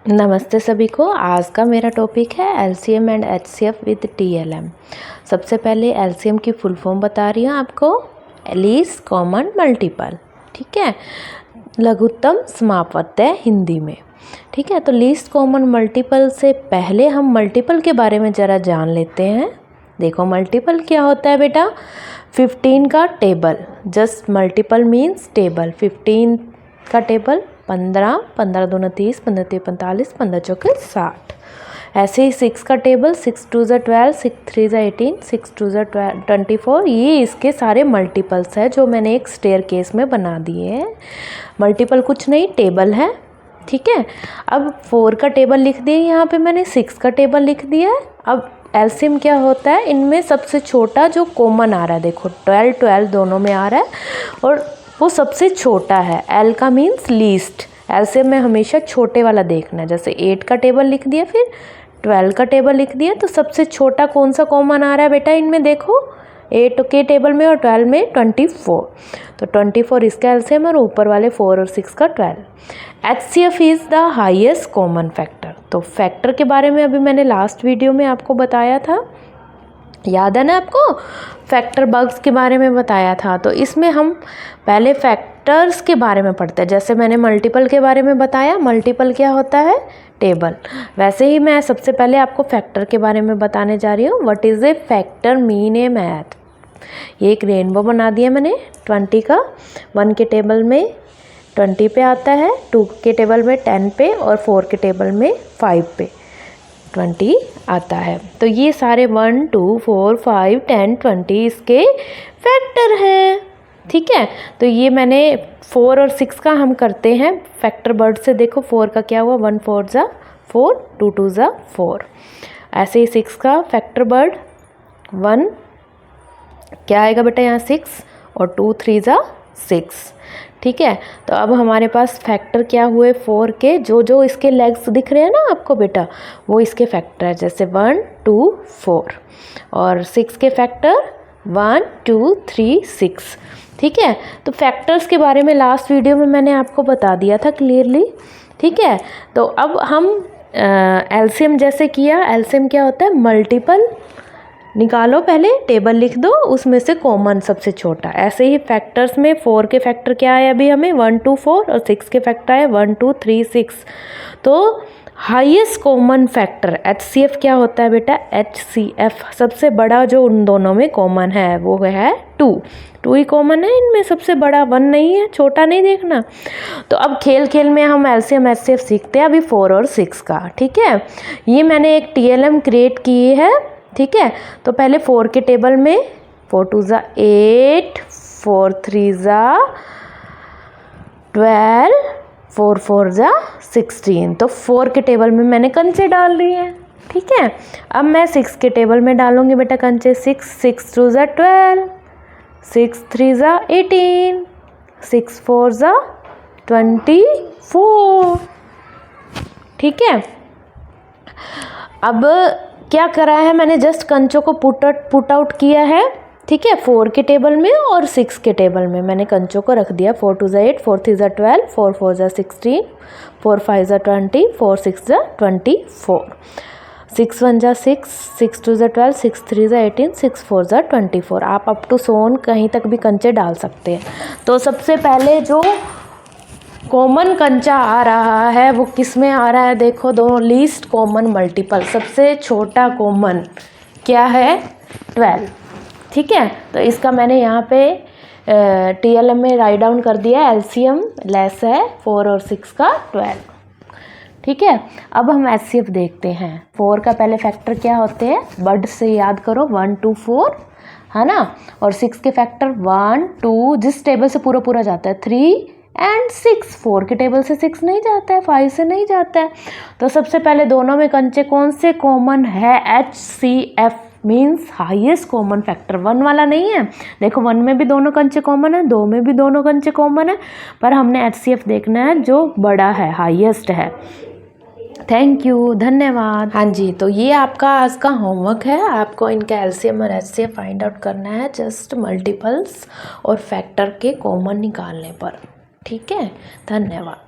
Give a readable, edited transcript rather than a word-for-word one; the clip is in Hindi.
नमस्ते सभी को। आज का मेरा टॉपिक है LCM and HCF with TLM. सबसे पहले एलसीएम की फुल फॉर्म बता रही हूँ आपको, लीस्ट कॉमन मल्टीपल। ठीक है, लघुत्तम समापवर्त्य हिंदी में। ठीक है, तो लीस्ट कॉमन मल्टीपल से पहले हम मल्टीपल के बारे में ज़रा जान लेते हैं। देखो मल्टीपल क्या होता है बेटा, 15 का table. Just multiple means table. 15 का टेबल 15, 15 दूना 30, 15 3 45, 15 चौके 60। ऐसे ही 6 का टेबल, 6 2 ज़ा 12, 6 3 ज़ा 18, 6 2 ज़ा 24। ये इसके सारे मल्टीपल्स है जो मैंने एक स्टेयर केस में बना दिए हैं। मल्टीपल कुछ नहीं, टेबल है। ठीक है, अब 4 का टेबल लिख दिया यहाँ पे मैंने, 6 का टेबल लिख दिया है। अब एलसीएम क्या होता है, इनमें सबसे छोटा जो कॉमन आ रहा है, देखो 12 12 दोनों में आ रहा है और वो सबसे छोटा है। एल का मीन्स लीस्ट। एलसीएम में हमेशा छोटे वाला देखना है। जैसे 8 का टेबल लिख दिया, फिर 12 का टेबल लिख दिया, तो सबसे छोटा कौन सा कॉमन आ रहा है बेटा इनमें, देखो 8 के टेबल में और 12 में 24। तो 24 इसका एलसीएम और ऊपर वाले 4 और 6 का 12। HCF is the highest common factor. तो फैक्टर के बारे में अभी मैंने लास्ट वीडियो में आपको बताया था, याद है ना आपको, फैक्टर बग्स के बारे में बताया था। तो इसमें हम पहले फैक्टर्स के बारे में पढ़ते हैं। जैसे मैंने मल्टीपल के बारे में बताया, मल्टीपल क्या होता है, टेबल। वैसे ही मैं सबसे पहले आपको फैक्टर के बारे में बताने जा रही हूँ। What is a factor mean A math. ये एक रेनबो बना दिया मैंने 20 का। 1 के टेबल में 20 पे आता है, 2 के टेबल में 10 पे और 4 के टेबल में 5 पे 20 आता है। तो ये सारे 1 2 4 5 10 20 इसके फैक्टर हैं। ठीक है, तो ये मैंने 4 और 6 का हम करते हैं फैक्टर वर्ड से। देखो 4 का क्या हुआ, 1 4 ज़ा 4, 2 2 ज़ा 4। ऐसे ही 6 का फैक्टर वर्ड 1 क्या आएगा बेटा यहाँ 6 और 2 3 ज़ा 6। ठीक है, तो अब हमारे पास फैक्टर क्या हुए 4 के, जो जो इसके लेग्स दिख रहे हैं ना आपको बेटा, वो इसके फैक्टर है। जैसे 1 2 4 और 6 के फैक्टर 1 2 3 6। ठीक है, तो फैक्टर्स के बारे में लास्ट वीडियो में मैंने आपको बता दिया था क्लियरली। ठीक है, तो अब हम एलसीएम जैसे किया, एलसीएम क्या होता है, मल्टीपल निकालो, पहले टेबल लिख दो, उसमें से कॉमन सबसे छोटा। ऐसे ही फैक्टर्स में 4 के फैक्टर क्या आए अभी हमें, 1 2 4 और 6 के फैक्टर आए 1 2 3 6। तो हाईएस्ट कॉमन फैक्टर एचसीएफ क्या होता है बेटा, एचसीएफ सबसे बड़ा जो उन दोनों में कॉमन है वो है 2 ही कॉमन है इनमें, सबसे बड़ा 1 नहीं है, छोटा नहीं देखना। तो अब खेल खेल में हम एलसीएम एचसीएफ सीखते हैं अभी 4 और 6 का। ठीक है, ये मैंने एक टीएलएम क्रिएट की है। ठीक है, तो पहले 4 के टेबल में 4 2 ज़ा 8, 4 3 ज़ा 12, 4 4 ज़ा 16। तो 4 के टेबल में मैंने कंचे डाल दिए हैं। ठीक है, अब मैं 6 के टेबल में डालूंगी बेटा कंचे। 6 2 ज़ा 12, 6 3 ज़ा 18, 6 4 ज़ा 24। ठीक है, अब क्या करा है मैंने, जस्ट कंचों को पुट आउट किया है। ठीक है, 4 के टेबल में और 6 के टेबल में मैंने कंचों को रख दिया। 4 2 ज़ा 8, 4 3 ज़ा 12, 4 4 ज़ा 16, 4 5 ज़ा 20, 4 6 ज़ा 24, 6 1 ज़ा 6, 6 2 ज़ा 12, 6 3 ज़ा 18, 6 4 ज़ा 24। आप अप टू सोन कहीं तक भी कंचे डाल सकते हैं। तो सबसे पहले जो कॉमन कंचा आ रहा है वो किस में आ रहा है, देखो दोनों लीस्ट कॉमन मल्टीपल, सबसे छोटा कॉमन क्या है, 12। ठीक है, तो इसका मैंने यहाँ पे टीएलएम में राइट डाउन कर दिया, एलसीएम लेस है 4 और 6 का 12। ठीक है, अब हम एचसीएफ देखते हैं। 4 का पहले फैक्टर क्या होते हैं, वर्ड से याद करो, 1 2 4 है ना, और 6 के फैक्टर 1 2, जिस टेबल से पूरा पूरा जाता है 3 एंड 6। 4 के टेबल से 6 नहीं जाता है, 5 से नहीं जाता है। तो सबसे पहले दोनों में कंचे कौन से कॉमन है, HCF means highest common factor, 1 वाला नहीं है। देखो 1 में भी दोनों कंचे कॉमन है, 2 में भी दोनों कंचे कॉमन है, पर हमने एचसीएफ देखना है जो बड़ा है, हाईएस्ट है। थैंक यू, धन्यवाद। हाँ जी, तो ये आपका आज का होमवर्क है। आपको इनका एलसीएम और एचसीएफ फाइंड आउट करना है जस्ट मल्टीपल्स और फैक्टर के कॉमन निकालने पर। ठीक है, धन्यवाद।